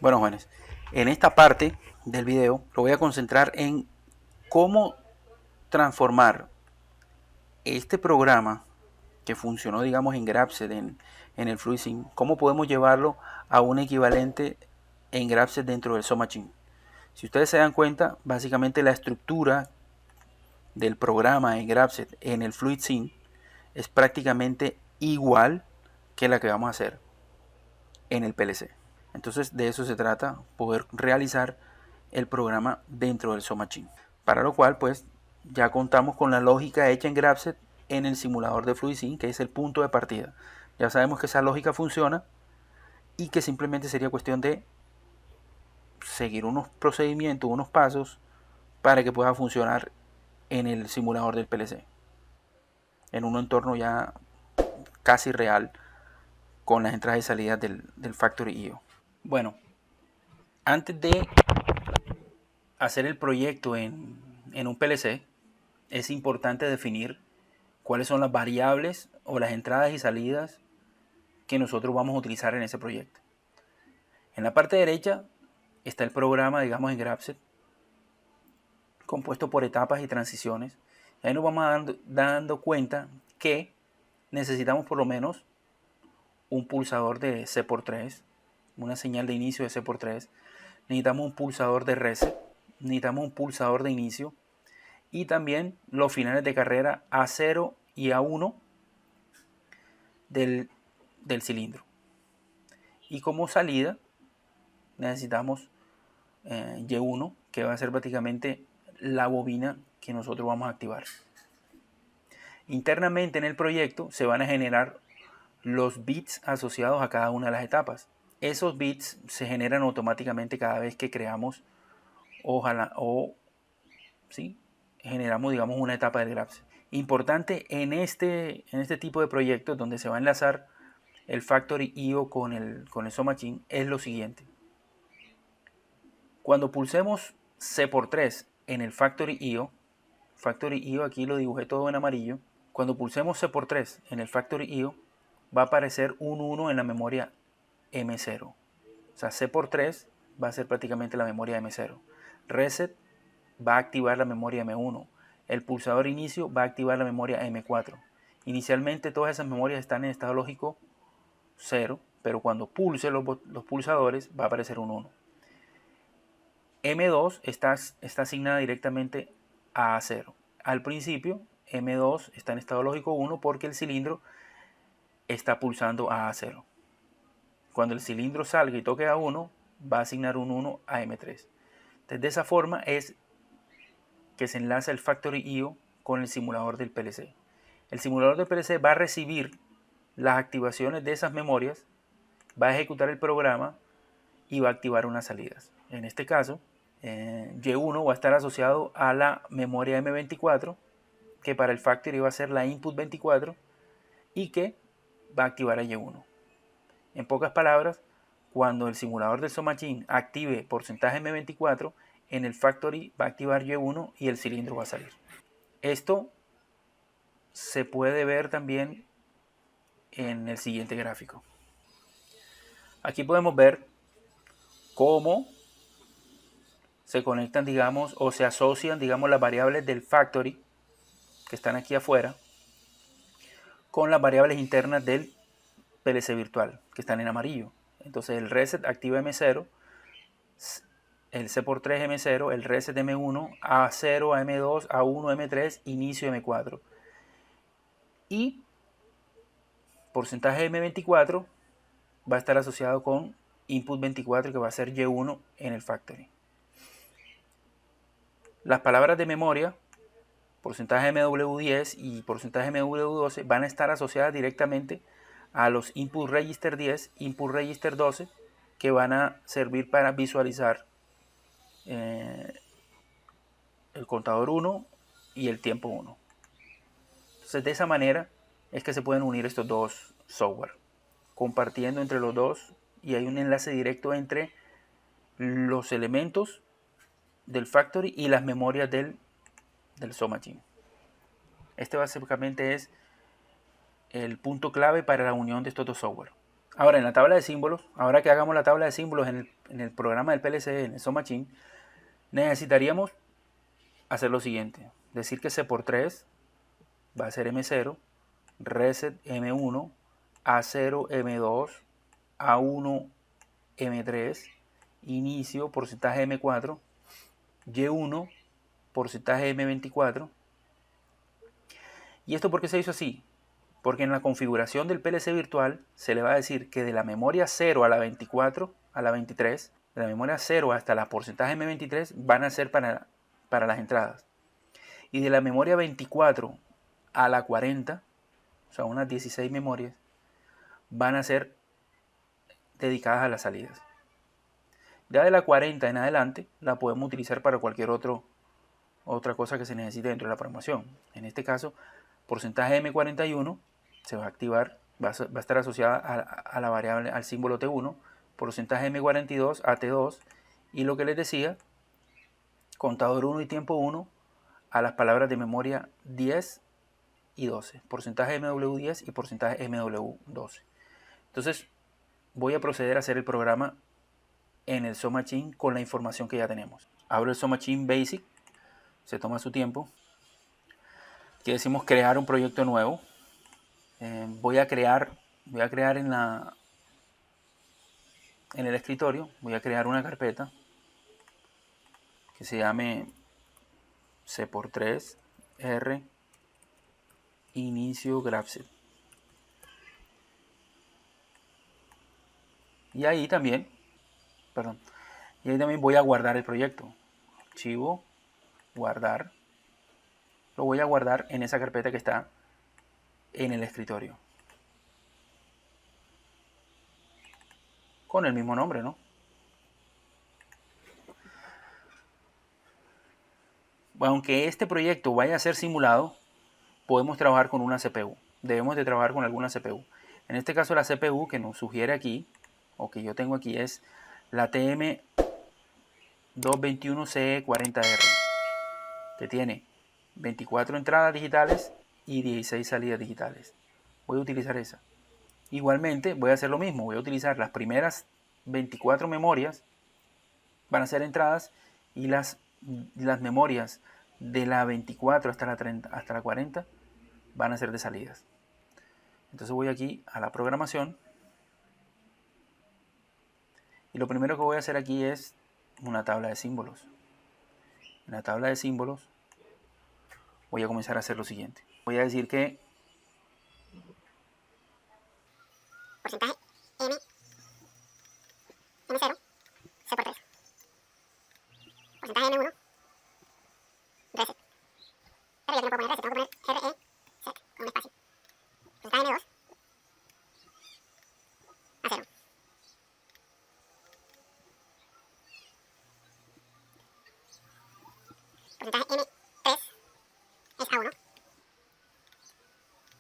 Bueno, jóvenes, en esta parte del video lo voy a concentrar en cómo transformar este programa que funcionó, digamos, en Grapseed, en el FluidSync, cómo podemos llevarlo a un equivalente en Grapseed dentro del SoftMachine. Si ustedes se dan cuenta, básicamente la estructura del programa en Grapseed en el FluidSync es prácticamente igual que la que vamos a hacer en el PLC. Entonces de eso se trata, poder realizar el programa dentro del SoftMachine. Para lo cual pues ya contamos con la lógica hecha en Grapseed en el simulador de FluidSync, que es el punto de partida. Ya sabemos que esa lógica funciona y que simplemente sería cuestión de seguir unos procedimientos, unos pasos para que pueda funcionar en el simulador del PLC, en un entorno ya casi real con las entradas y salidas del Factory IO. Bueno, antes de hacer el proyecto en un PLC, es importante definir cuáles son las variables o las entradas y salidas que nosotros vamos a utilizar en ese proyecto. En la parte derecha está el programa, digamos, en Grapseed, compuesto por etapas y transiciones. Y ahí nos vamos dando cuenta que necesitamos por lo menos un pulsador de C×3, una señal de inicio de C×3. Necesitamos un pulsador de reset, necesitamos un pulsador de inicio y también los finales de carrera A0 y A1 del cilindro. Y como salida necesitamos Y1, que va a ser prácticamente la bobina que nosotros vamos a activar. Internamente en el proyecto se van a generar los bits asociados a cada una de las etapas. Esos bits se generan automáticamente cada vez que creamos ¿sí? Generamos, digamos, una etapa del Grapseed. Importante en este tipo de proyectos donde se va a enlazar el Factory IO con el SoftMachine es lo siguiente. Cuando pulsemos C×3 en el Factory IO aquí lo dibujé todo en amarillo. Cuando pulsemos C×3 en el Factory IO va a aparecer un 1 en la memoria M0. O sea, C×3 va a ser prácticamente la memoria M0. Reset va a activar la memoria M1. El pulsador inicio va a activar la memoria M4. Inicialmente todas esas memorias están en estado lógico 0, pero cuando pulse los pulsadores va a aparecer un 1. M2 está asignada directamente a A0. Al principio, M2 está en estado lógico 1 porque el cilindro está pulsando a A0. Cuando el cilindro salga y toque A1, va a asignar un 1 a M3. Entonces, de esa forma es que se enlaza el Factory IO con el simulador del PLC. El simulador del PLC va a recibir las activaciones de esas memorias, va a ejecutar el programa y va a activar unas salidas. En este caso, Y1 va a estar asociado a la memoria M24, que para el Factory va a ser la Input 24 y que va a activar a Y1. En pocas palabras, cuando el simulador del SoftMachine active porcentaje M24, en el Factory va a activar Y1 y el cilindro va a salir. Esto se puede ver también en el siguiente gráfico. Aquí podemos ver cómo se conectan, digamos, o se asocian, digamos, las variables del Factory que están aquí afuera con las variables internas del PLC virtual que están en amarillo. Entonces el reset activa M0, el C×3 M0, el reset M1, A0, a M2, A1, M3, inicio M4. Y porcentaje M24 va a estar asociado con input 24 que va a ser Y1 en el Factory. Las palabras de memoria, porcentaje MW10 y porcentaje MW12 van a estar asociadas directamente a los input register 10, input register 12 que van a servir para visualizar el contador 1 y el tiempo 1. Entonces de esa manera es que se pueden unir estos dos software, compartiendo entre los dos, y hay un enlace directo entre los elementos del Factory y las memorias del SoftMachine. Este básicamente es el punto clave para la unión de estos dos software. Ahora en la tabla de símbolos, ahora que hagamos la tabla de símbolos en el programa del PLC, en el SoftMachine, necesitaríamos hacer lo siguiente. Decir que C por 3 va a ser M0, reset M1, A0 M2, A1 M3, inicio porcentaje M4, Y1 porcentaje M24. ¿Y esto por qué se hizo así? Porque en la configuración del PLC virtual se le va a decir que de la memoria 0 a la 24, a la 23, de la memoria 0 hasta la porcentaje M23 van a ser para las entradas. Y de la memoria 24 a la 40, o sea, unas 16 memorias, van a ser dedicadas a las salidas. Ya de la 40 en adelante la podemos utilizar para cualquier otra cosa que se necesite dentro de la programación. En este caso, porcentaje M41 se va a activar, va a estar asociada a la variable, al símbolo T1, porcentaje M42 a T2, y lo que les decía, contador 1 y tiempo 1 a las palabras de memoria 10 y 12, porcentaje MW10 y porcentaje MW12. Entonces voy a proceder a hacer el programa en el SoftMachine con la información que ya tenemos. Abro el SoftMachine Basic, se toma su tiempo. Aquí decimos crear un proyecto nuevo. Voy a crear en el escritorio, voy a crear una carpeta que se llame C por 3 R inicio grapset. Y ahí también voy a guardar el proyecto. Archivo, guardar. Lo voy a guardar en esa carpeta que está en el escritorio. Con el mismo nombre, ¿no? Aunque este proyecto vaya a ser simulado, podemos trabajar con una CPU. Debemos de trabajar con alguna CPU. En este caso la CPU que nos sugiere aquí, o que yo tengo aquí, es la TM221CE40R, que tiene 24 entradas digitales y 16 salidas digitales. Voy a utilizar esa. Igualmente voy a hacer lo mismo, voy a utilizar las primeras 24 memorias, van a ser entradas, y las memorias de la 24 hasta la 30, hasta la 40 van a ser de salidas. Entonces voy aquí a la programación y lo primero que voy a hacer aquí es una tabla de símbolos. En la tabla de símbolos voy a comenzar a hacer lo siguiente. Voy a decir que porcentaje M0, C por 3. Porcentaje M1, reset. Pero yo no puedo poner reset, tengo que poner RE, set, con un espacio. Porcentaje M2, a 0. Porcentaje M3 es A1.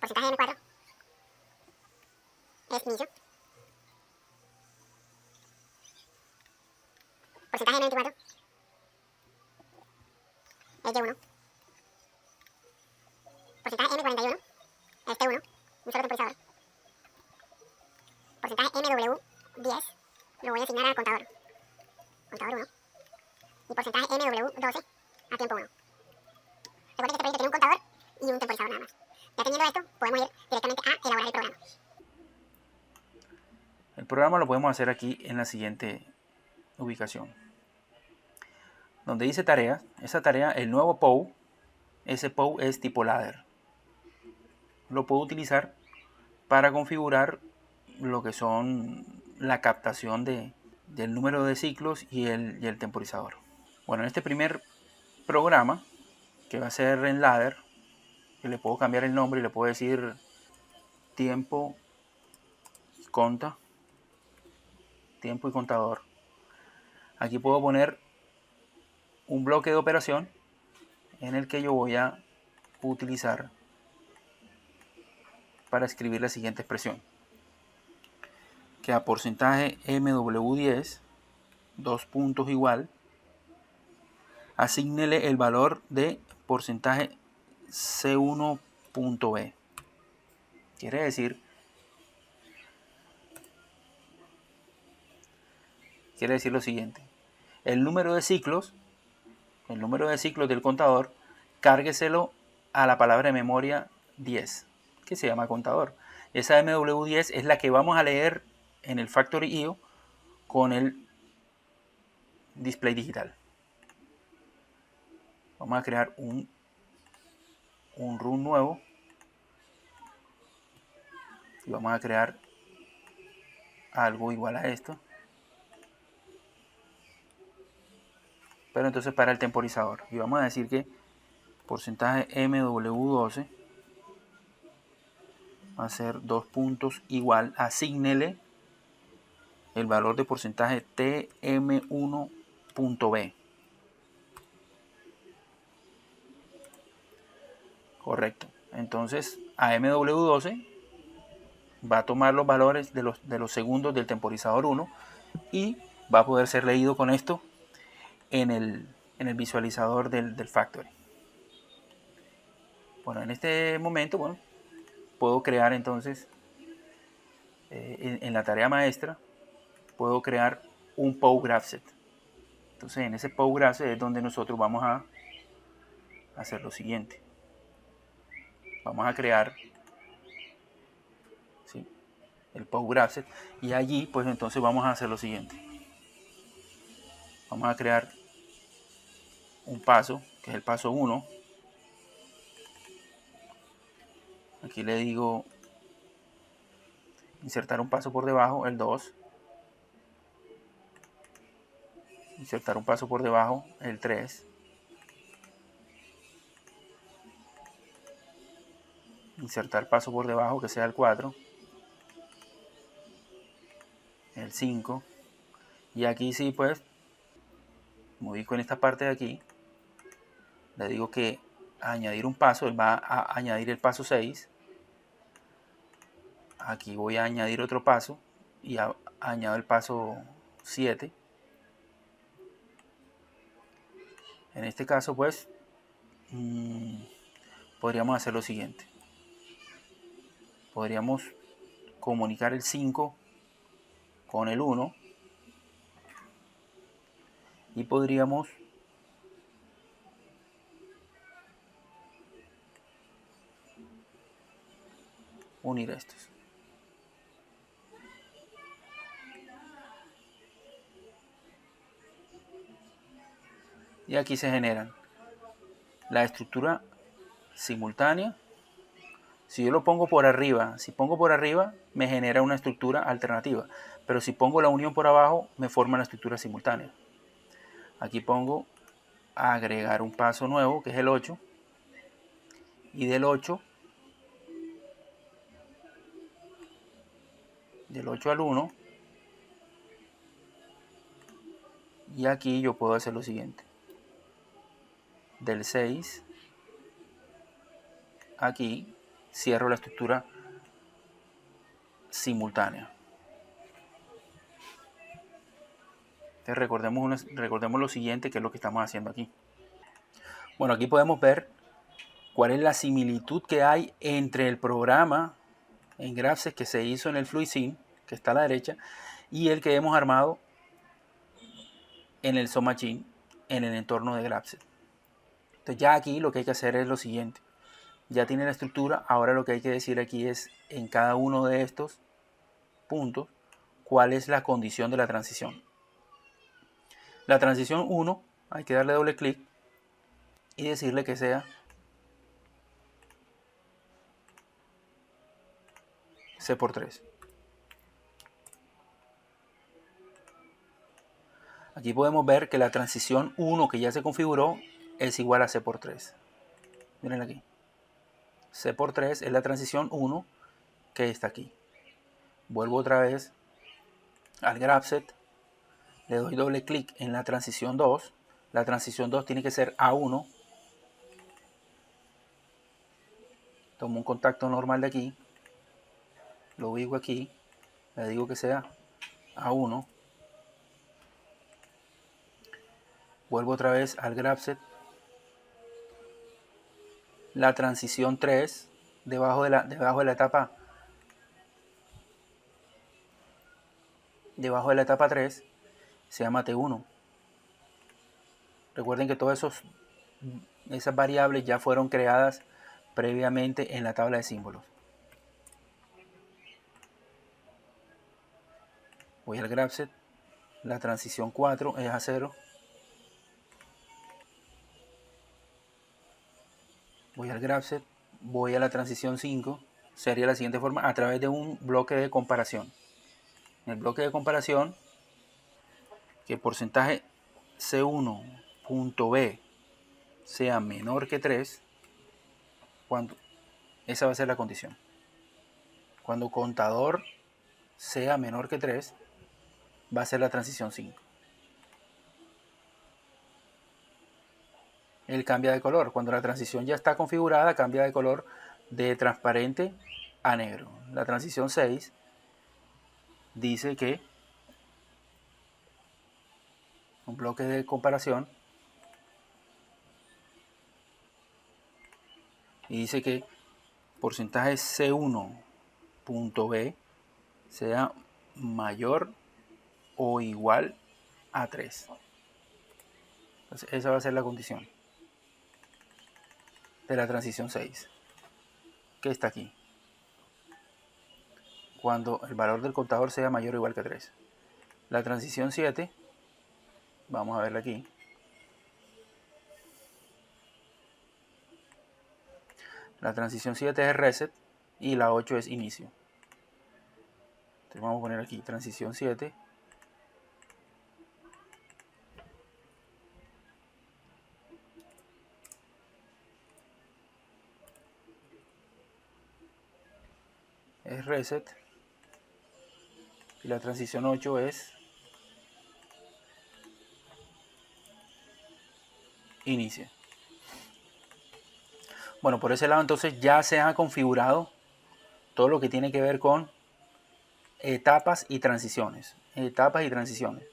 Porcentaje M4 es inicio. Porcentaje M24 es Y1. Porcentaje M41 es T1, un solo temporizador. Porcentaje MW10 lo voy a asignar al contador. Contador 1. Y porcentaje MW12 a tiempo 1. Recuerden que este proyecto tiene un contador y un temporizador nada más. Ya teniendo esto, podemos ir directamente a elaborar el programa. El programa lo podemos hacer aquí en la siguiente ubicación. Donde dice tareas, esa tarea, el nuevo POU, ese POU es tipo ladder. Lo puedo utilizar para configurar lo que son la captación del número de ciclos y el temporizador. Bueno, en este primer programa, que va a ser en ladder, que le puedo cambiar el nombre y le puedo decir tiempo y contador. Aquí puedo poner un bloque de operación en el que yo voy a utilizar para escribir la siguiente expresión, que a porcentaje MW10, dos puntos igual, asígnele el valor de porcentaje C1.b. Quiere decir quiere decir lo siguiente. El número de ciclos del contador, cárgueselo a la palabra de memoria 10, que se llama contador. Esa MW10 es la que vamos a leer en el Factory.io con el display digital. Vamos a crear un run nuevo y vamos a crear algo igual a esto, pero entonces para el temporizador, y vamos a decir que porcentaje MW12 va a ser 2 puntos igual, asígnele el valor de porcentaje TM1.B. Correcto. Entonces a MW12 va a tomar los valores de los segundos del temporizador 1 y va a poder ser leído con esto en el visualizador del Factory. Bueno, en este momento, bueno, puedo crear entonces, en la tarea maestra, puedo crear un PowGraphSet. Entonces en ese PowGraphSet es donde nosotros vamos a hacer lo siguiente. Vamos a crear, ¿sí?, el PowGraphSet, y allí pues entonces vamos a hacer lo siguiente. Vamos a crear un paso, que es el paso 1. Aquí le digo insertar un paso por debajo, el 2. Insertar un paso por debajo, el 3. Insertar paso por debajo, que sea el 4. El 5. Y aquí sí, pues, me ubico en esta parte de aquí. Le digo que añadir un paso, él va a añadir el paso 6. Aquí voy a añadir otro paso y añado el paso 7. En este caso, pues, podríamos hacer lo siguiente. Podríamos comunicar el 5 con el 1 y podríamos unir estos. Y aquí se generan la estructura simultánea. Si yo lo pongo por arriba, me genera una estructura alternativa, pero si pongo la unión por abajo me forma la estructura simultánea. Aquí pongo agregar un paso nuevo, que es el 8, y del 8 al 1, y aquí yo puedo hacer lo siguiente. Del 6 aquí cierro la estructura simultánea. Entonces recordemos lo siguiente, que es lo que estamos haciendo aquí. Bueno, aquí podemos ver cuál es la similitud que hay entre el programa en GraphSet que se hizo en el FluidSim, que está a la derecha, y el que hemos armado en el SoftMachine en el entorno de GraphSet. Entonces ya aquí lo que hay que hacer es lo siguiente. Ya tiene la estructura, ahora lo que hay que decir aquí es en cada uno de estos puntos cuál es la condición de la transición. La transición 1 hay que darle doble clic y decirle que sea C por 3. Aquí podemos ver que la transición 1 que ya se configuró es igual a C por 3. Miren aquí. C por 3 es la transición 1 que está aquí. Vuelvo otra vez al GraphSet. Le doy doble clic en la transición 2. La transición 2 tiene que ser A1. Tomo un contacto normal de aquí. Lo ubico aquí. Le digo que sea A1. Vuelvo otra vez al GraphSet. La transición 3 debajo de la etapa 3 se llama T1. Recuerden que todas esas variables ya fueron creadas previamente en la tabla de símbolos. Voy al graph set, la transición 4 es a 0. Voy al graph set, voy a la transición 5, sería la siguiente forma a través de un bloque de comparación. En el bloque de comparación, que el porcentaje C1.B sea menor que 3, esa va a ser la condición. Cuando contador sea menor que 3, va a ser la transición 5. Él cambia de color. Cuando la transición ya está configurada, cambia de color de transparente a negro. La transición 6 dice que un bloque de comparación y dice que porcentaje C1.B sea mayor o igual a 3. Entonces, esa va a ser la condición de la transición 6, que está aquí. Cuando el valor del contador sea mayor o igual que 3. La transición 7, vamos a verla aquí. La transición 7 es reset y la 8 es inicio. Entonces vamos a poner aquí transición 7. Es reset. Y la transición 8 es inicio. Bueno, por ese lado entonces ya se ha configurado todo lo que tiene que ver con etapas y transiciones. Etapas y transiciones.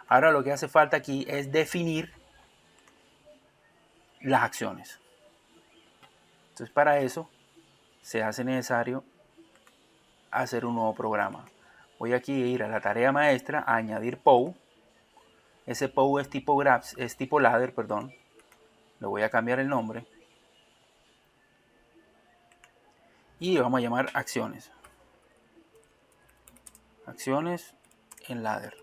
Ahora lo que hace falta aquí es definir las acciones. Entonces para eso se hace necesario hacer un nuevo programa. Voy aquí a ir a la tarea maestra, a añadir POU. Ese POU es tipo ladder, perdón. Le voy a cambiar el nombre. Y vamos a llamar acciones. Acciones en ladder.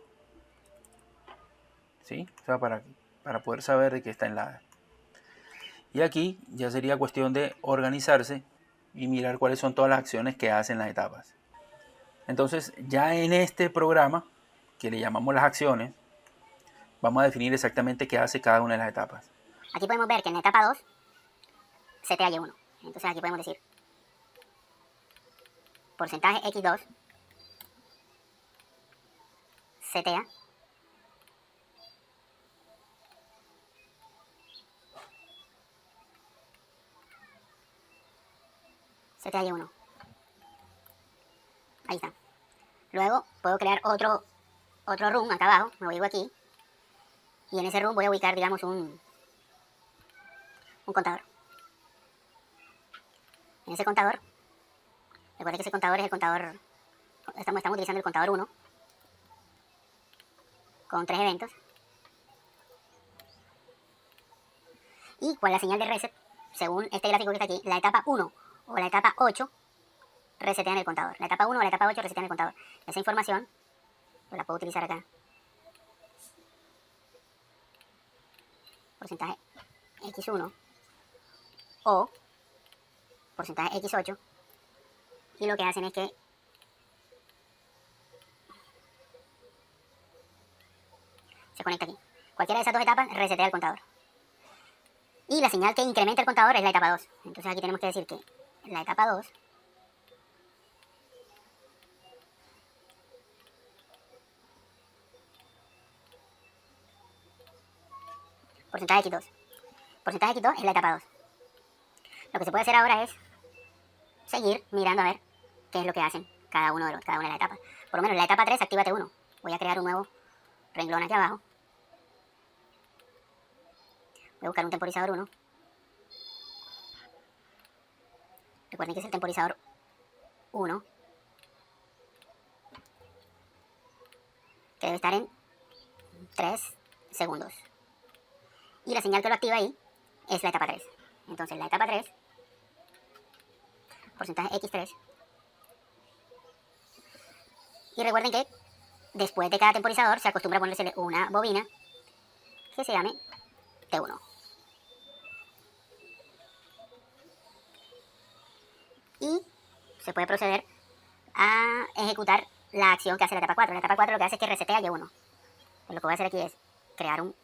¿Sí? O sea, para poder saber de qué está en ladder. Y aquí ya sería cuestión de organizarse y mirar cuáles son todas las acciones que hacen las etapas. Entonces, ya en este programa, que le llamamos las acciones, vamos a definir exactamente qué hace cada una de las etapas. Aquí podemos ver que en la etapa 2 CTA Y1. Entonces aquí podemos decir porcentaje X2 CTA Y1. Ahí está. Luego puedo crear otro room acá abajo. Me voy aquí. Y en ese room voy a ubicar, digamos, un contador. En ese contador, recuerden que ese contador es el contador, estamos utilizando el contador 1 con 3 eventos. Y con la señal de reset, según este gráfico que está aquí, la etapa 1 o la etapa 8 resetean el contador. La etapa 1 o la etapa 8 resetean el contador. Esa información yo la puedo utilizar acá. Porcentaje X1 o porcentaje X8. Y lo que hacen es que se conecta aquí. Cualquiera de esas dos etapas resetea el contador. Y la señal que incrementa el contador es la etapa 2. Entonces aquí tenemos que decir que la etapa 2 porcentaje X2. Porcentaje X2 es la etapa 2. Lo que se puede hacer ahora es seguir mirando a ver qué es lo que hacen cada una de las etapas. Por lo menos en la etapa 3 activa T1. Voy a crear un nuevo renglón aquí abajo. Voy a buscar un temporizador 1. Recuerden que es el temporizador 1. Que debe estar en 3 segundos. Y la señal que lo activa ahí es la etapa 3. Entonces la etapa 3, porcentaje X3. Y recuerden que después de cada temporizador se acostumbra a ponerse una bobina que se llame T1. Y se puede proceder a ejecutar la acción que hace la etapa 4. La etapa 4 lo que hace es que resetea Y1. Pues lo que voy a hacer aquí es crear un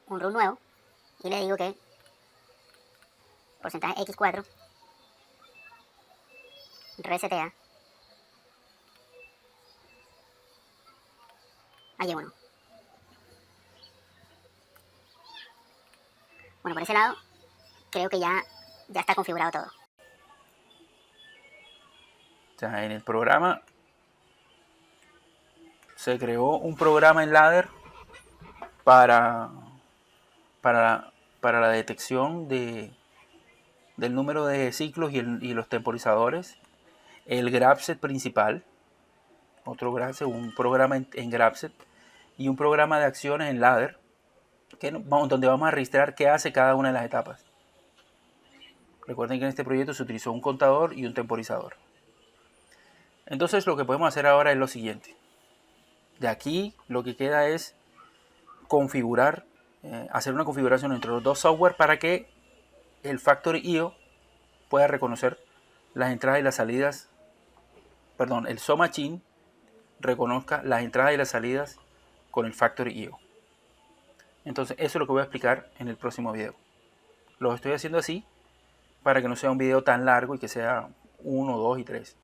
run nuevo y le digo que porcentaje X4 resetea a Y1. Bueno, por ese lado creo que ya está configurado todo. O sea, en el programa se creó un programa en ladder para la detección del número de ciclos y los temporizadores. El grabset principal, otro grabset, un programa en grabset y un programa de acciones en ladder donde vamos a registrar qué hace cada una de las etapas. Recuerden que en este proyecto se utilizó un contador y un temporizador. Entonces lo que podemos hacer ahora es lo siguiente. De aquí lo que queda es configurar, hacer una configuración entre los dos software para que el Factory.io pueda reconocer las entradas y las salidas, perdón, el SoMachine reconozca las entradas y las salidas con el Factory.io. Entonces eso es lo que voy a explicar en el próximo video. Lo estoy haciendo así para que no sea un video tan largo y que sea 1, 2 y 3.